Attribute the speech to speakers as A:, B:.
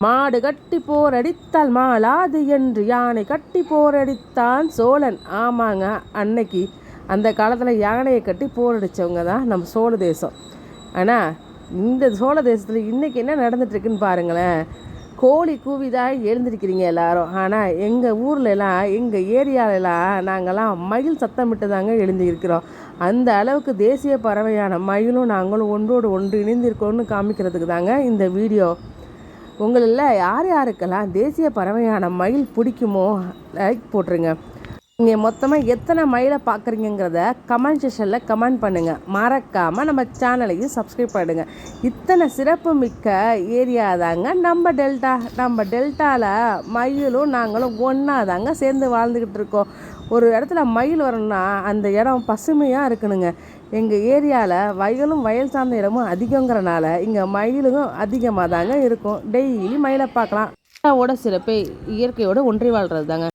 A: மாடு கட்டி போரடித்தால் மாளாது என்று யானை கட்டி போரடித்தான் சோழன். ஆமாங்க, அன்னைக்கு அந்த காலத்தில் யானையை கட்டி போரடித்தவங்க தான் நம்ம சோழ தேசம். ஆனால் இந்த சோழ தேசத்தில் இன்றைக்கி என்ன நடந்துட்டுருக்குன்னு பாருங்களேன். கோழி கூவிதான் எழுந்திருக்கிறீங்க எல்லாரும். ஆனால் எங்கள் ஊர்லலாம் எங்கள் ஏரியாலலாம் நாங்கள்லாம் மயில் சத்தமிட்டு தாங்க எழுந்திருக்கிறோம். அந்த அளவுக்கு தேசிய பறவையான மயிலும் நாங்களும் ஒன்றோடு ஒன்று இணைந்திருக்கோம்னு காமிக்கிறதுக்கு தாங்க இந்த வீடியோ. உங்களில் யார் யாருக்கெல்லாம் தேசிய பறவையான மயில் பிடிக்குமோ லைக் போட்டுருங்க. நீங்கள் மொத்தமாக எத்தனை மயிலை பார்க்குறீங்கிறத கமெண்ட் செக்ஷனில் கமெண்ட் பண்ணுங்கள். மறக்காமல் நம்ம சேனலையும் சப்ஸ்கிரைப் பண்ணுங்கள். இத்தனை சிறப்பு மிக்க ஏரியா தாங்க நம்ம டெல்டா. நம்ம டெல்டாவில் மயிலும் நாங்களும் ஒன்றா தாங்க சேர்ந்து வாழ்ந்துக்கிட்டு இருக்கோம். ஒரு இடத்துல மயில் வரணும்னா அந்த இடம் பசுமையாக இருக்கணுங்க. எங்கள் ஏரியாவில் வயலும் வயல் சார்ந்த இடமும் அதிகங்கிறனால இங்கே மயிலும் அதிகமாக தாங்க இருக்கும். டெய்லி மயிலை பார்க்கலாம். சிறப்பை இயற்கையோடு ஒன்றி வாழ்கிறது தாங்க.